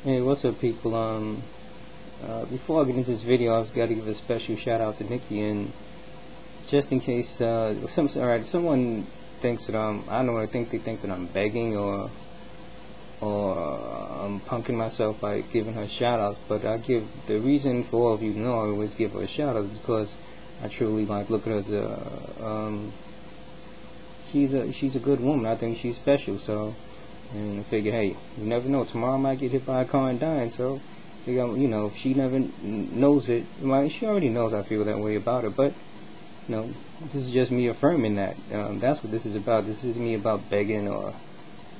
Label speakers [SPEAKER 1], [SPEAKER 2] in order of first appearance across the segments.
[SPEAKER 1] Hey, what's up, people? Before I get into this video, I've got to give a special shout out to Nikki, and just in case, someone thinks that I don't know, I think they think that I'm begging or I'm punking myself by giving her shout outs, but the reason for all of you to know I always give her a shout out is because I truly look at her as she's a good woman. I think she's special, so. And I figure, hey, you never know. Tomorrow I might get hit by a car and die. So, if she never knows it, well, she already knows I feel that way about her. But, this is just me affirming that. That's what this is about. This is me about begging or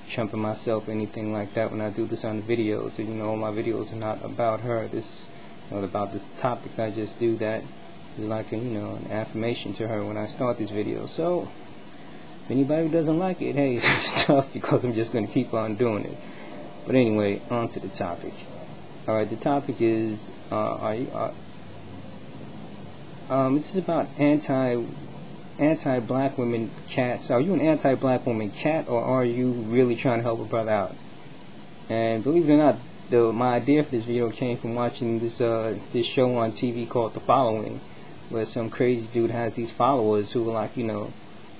[SPEAKER 1] chumping myself, anything like that. When I do this on the videos, so, all my videos are not about her. This, about the topics. I just do that is like an affirmation to her when I start this video. So. Anybody who doesn't like it, hey, it's tough because I'm just going to keep on doing it. But anyway, on to the topic. Alright, the topic is, this is about anti-black women cats. Are you an anti-black woman cat, or are you really trying to help a brother out? And believe it or not, my idea for this video came from watching this show on TV called The Following, where some crazy dude has these followers who are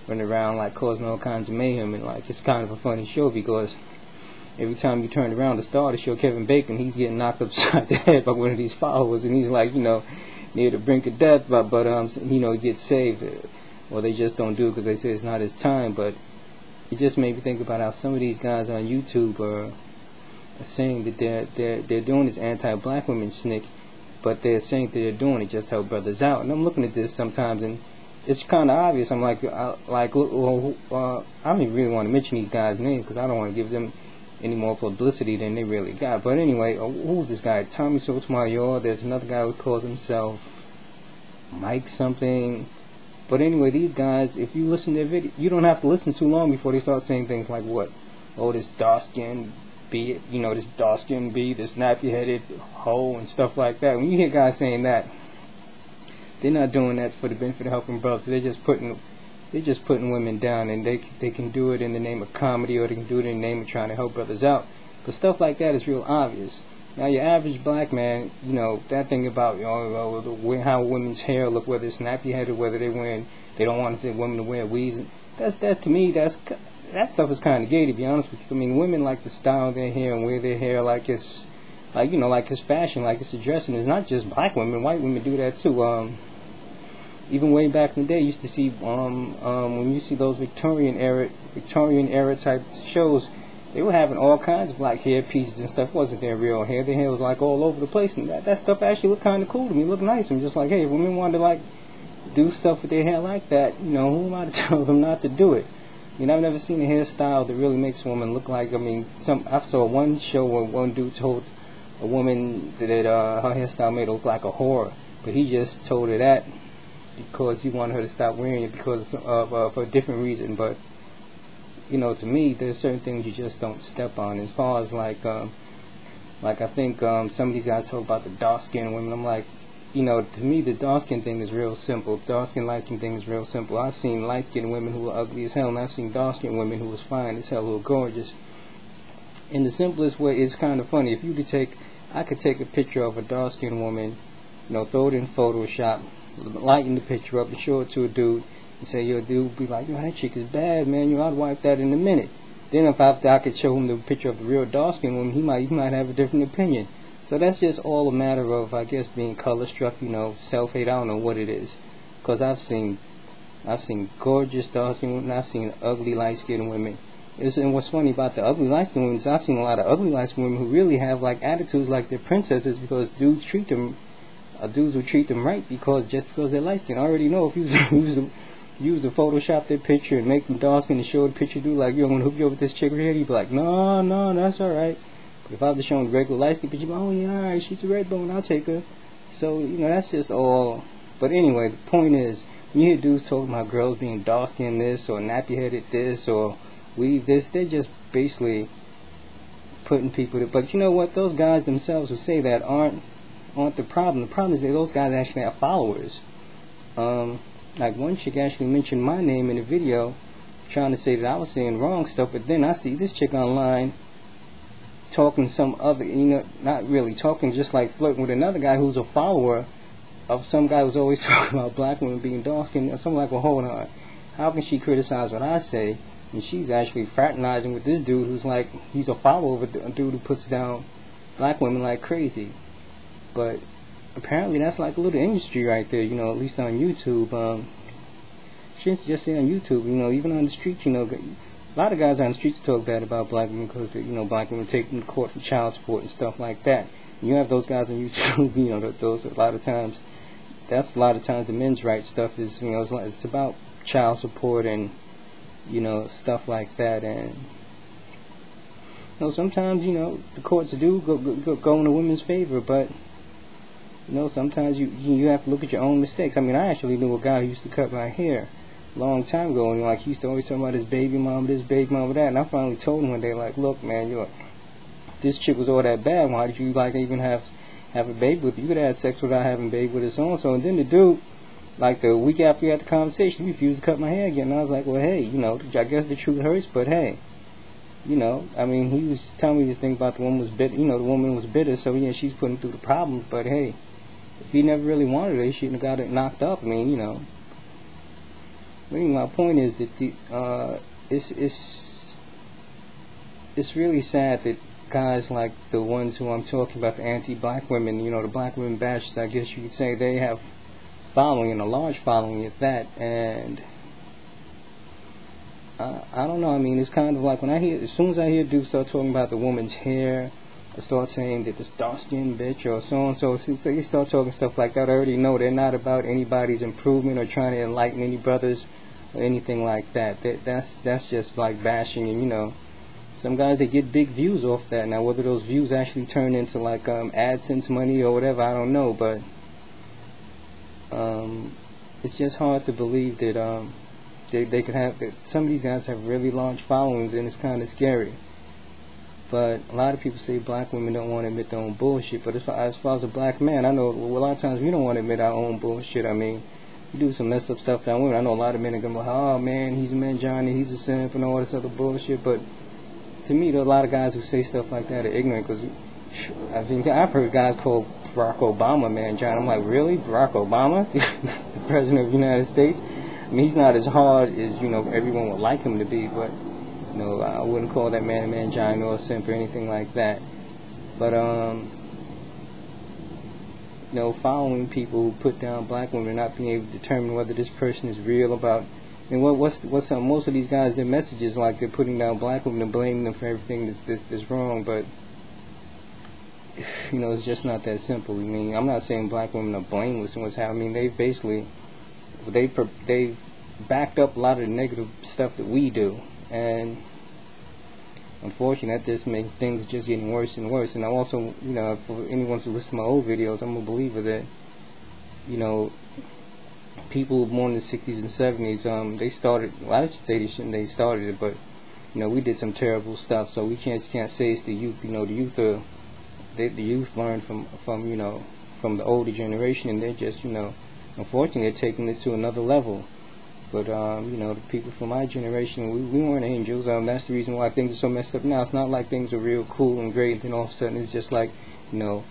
[SPEAKER 1] running around causing all kinds of mayhem, and it's kind of a funny show because every time you turn around to start the show, Kevin Bacon, he's getting knocked upside the head by one of these followers, and he's near the brink of death, but he gets saved, or they just don't do it because they say it's not his time. But it just made me think about how some of these guys on YouTube are saying that they're doing this anti-black women snick, but they're saying that they're doing it just to help brothers out. And I'm looking at this sometimes, and it's kind of obvious. I'm I don't even really want to mention these guys' names because I don't want to give them any more publicity than they really got. But anyway, who's this guy? Tommy Sotomayor. There's another guy who calls himself Mike something. But anyway, these guys, if you listen to their video, you don't have to listen too long before they start saying things like what? Oh, this dark-skinned B, this dark-skinned B, this nappy-headed hoe and stuff like that. When you hear guys saying that, they're not doing that for the benefit of helping brothers. They're just putting women down, and they can do it in the name of comedy, or they can do it in the name of trying to help brothers out. But stuff like that is real obvious. Now, your average black man, that thing about how women's hair look, whether it's nappy-headed, whether they don't want women to wear weaves. To me, that stuff is kind of gay, to be honest with you. I mean, women like to style their hair and wear their hair like it's fashion, like it's a dress, and it's not just black women. White women do that too. Even way back in the day, you used to see when you see those Victorian era type shows, they were having all kinds of black hair pieces and stuff. It wasn't their real hair. Their hair was all over the place, and that stuff actually looked kind of cool to me. It looked nice. I'm just hey, if women wanted to do stuff with their hair like that, who am I to tell them not to do it? I've never seen a hairstyle that really makes a woman look like. I saw one show where one dude told a woman that her hairstyle made her look like a whore, but he just told her that because he wanted her to stop wearing it because of for a different reason. But to me, there's certain things you just don't step on. As far as I think some of these guys talk about the dark skinned women. I'm to me the dark skin thing is real simple. Dark skin, light skin thing is real simple. I've seen light skinned women who are ugly as hell, and I've seen dark skinned women who was fine as hell, who are gorgeous. In the simplest way, it's kind of funny. If I could take a picture of a dark skinned woman, throw it in Photoshop, lighten the picture up and show it to a dude and say, yo, dude would be like, yo, that chick is bad, man, I'd wipe that in a minute. Then if I could show him the picture of the real dark-skinned woman, he might have a different opinion. So that's just all a matter of, I guess, being color-struck, self-hate. I don't know what it is. Because I've seen gorgeous dark-skinned women, I've seen ugly light-skinned women. And what's funny about the ugly light-skinned women is I've seen a lot of ugly light-skinned women who really have attitudes like they're princesses because dudes will treat them right because they're light skinned. I already know if you use the Photoshop their picture and make them dark skinned and show the picture, dude, I'm gonna hook you up with this chick right here, you'd be like, no, that's alright. But if I was showing the regular light skinned picture, oh yeah, alright, she's a red bone, I'll take her. So, that's just all. But anyway, the point is, when you hear dudes talking about girls being dark skinned this or nappy headed this or weave this, they're just basically putting people to. But you know what? Those guys themselves who say that aren't the problem. The problem is that those guys actually have followers. One chick actually mentioned my name in a video trying to say that I was saying wrong stuff, but then I see this chick online talking to some other, not really talking, just like flirting with another guy who's a follower of some guy who's always talking about black women being dark skinned. So I'm like, well, hold on. How can she criticize what I say, and she's actually fraternizing with this dude who's like, he's a follower of a dude who puts down black women like crazy? But apparently that's like a little industry right there, at least on YouTube. Shouldn't just say on YouTube, even on the streets, a lot of guys on the streets talk bad about black women because, black women take them to court for child support and stuff like that. And you have those guys on YouTube, those a lot of times, that's a lot of times the men's rights stuff is, it's about child support and, stuff like that. And, sometimes, the courts do go in the women's favor, but, sometimes you have to look at your own mistakes. I mean, I actually knew a guy who used to cut my hair a long time ago, and he used to always talk about his baby mama, this baby mama, that, and I finally told him one day, look, man, this chick was all that bad. Why did you even have a baby with her? You could have had sex without having a baby with her, so and so. And then the dude, the week after we had the conversation, he refused to cut my hair again. And I was like, well, hey, I guess the truth hurts, but hey, he was telling me this thing about the woman was bitter. The woman was bitter, so yeah, she's putting through the problems. But hey, if he never really wanted her, he shouldn't have got it knocked up. I mean, my point is that it's really sad that guys like the ones who I'm talking about, the anti-black women, the black women bashers, I guess you could say, they have following, and a large following at that. And I don't know. I mean, it's kind of like when as soon as I hear dudes start talking about the woman's hair, I start saying that this dark-skinned bitch or so-and-so, so they start talking stuff like that, I already know they're not about anybody's improvement or trying to enlighten any brothers or anything like that. That's just like bashing, and some guys, they get big views off that. Now, whether those views actually turn into AdSense money or whatever, I don't know, but it's just hard to believe that they could have, that some of these guys have really large followings, and it's kind of scary. But a lot of people say black women don't want to admit their own bullshit. But as far as a black man, I know a lot of times we don't want to admit our own bullshit. I mean, we do some messed up stuff to women. I know a lot of men are going to be like, oh man, he's a man, Johnny, he's a simp and all this other bullshit. But to me, there are a lot of guys who say stuff like that are ignorant, because I think I've heard guys call Barack Obama man, John. I'm like, really? Barack Obama? The President of the United States? I mean, he's not as hard as, everyone would like him to be, but I wouldn't call that man a man, John, or a simp or anything like that. But following people who put down black women, not being able to determine whether this person is real about. And what's most of these guys, their messages like they're putting down black women and blaming them for everything that's wrong. But it's just not that simple. I mean, I'm not saying black women are blameless in what's happening. I mean, they've basically they've backed up a lot of the negative stuff that we do, and unfortunately, that just makes things just getting worse and worse. And I also, for anyone who listens to my old videos, I'm a believer that, people born in the 60s and 70s, they started, well, I should say they started it, but, we did some terrible stuff, so we can't say it's the youth. The youth learned from the older generation, and they're just, unfortunately, they're taking it to another level. But, the people from my generation, we weren't angels. That's the reason why things are so messed up now. It's not like things are real cool and great, and then all of a sudden it's just like, in a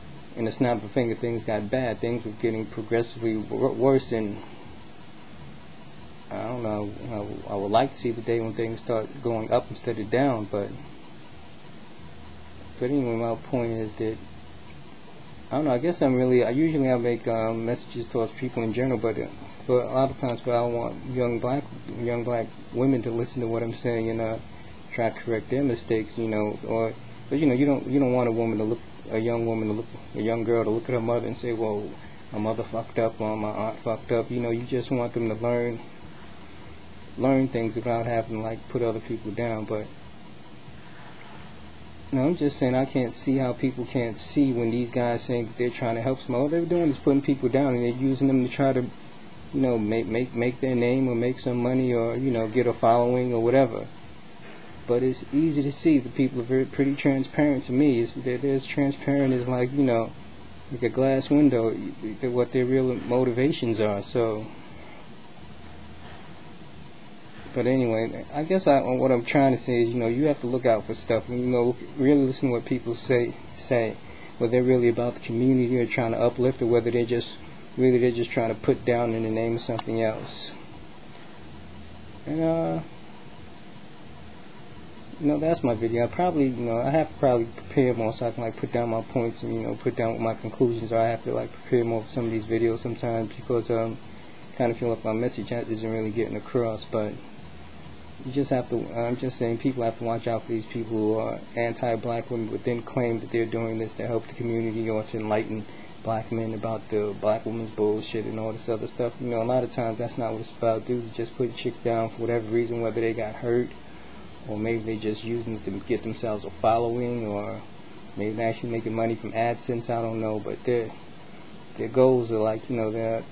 [SPEAKER 1] snap of a finger, things got bad. Things were getting progressively worse, and I don't know. I would like to see the day when things start going up instead of down, but anyway, my point is that, I don't know, I guess I usually make messages towards people in general, but for a lot of times, I want young black women to listen to what I'm saying and try to correct their mistakes, but you don't want a young girl to look at her mother and say, well, my mother fucked up or my aunt fucked up. You just want them to learn things without having to put other people down. But I'm just saying, I can't see how people can't see when these guys saying that they're trying to help someone. All they're doing is putting people down, and they're using them to try to, make their name or make some money or, get a following or whatever. But it's easy to see the people are pretty transparent to me. They're as transparent as like a glass window, what their real motivations are. So, But anyway, I guess what I'm trying to say is, you have to look out for stuff, and really listen to what people say, whether they're really about the community or trying to uplift, or whether they're just trying to put down in the name of something else. And that's my video. I have to probably prepare more so I can put down my points and put down my conclusions, or I have to prepare more for some of these videos sometimes, because kind of feel like my message isn't really getting across. But you just have to, I'm just saying, people have to watch out for these people who are anti-black women, but then claim that they're doing this to help the community or to enlighten black men about the black woman's bullshit and all this other stuff. A lot of times that's not what it's about. Dudes just putting chicks down for whatever reason, whether they got hurt, or maybe they're just using it to get themselves a following, or maybe they're actually making money from AdSense. I don't know, but their goals are they're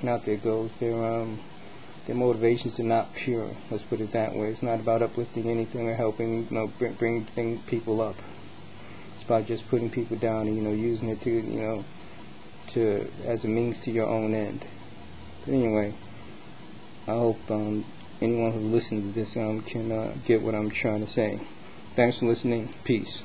[SPEAKER 1] not their goals. Their motivations are not pure. Let's put it that way. It's not about uplifting anything or helping, bring people up. It's about just putting people down and using it to as a means to your own end. But anyway, I hope anyone who listens to this can get what I'm trying to say. Thanks for listening. Peace.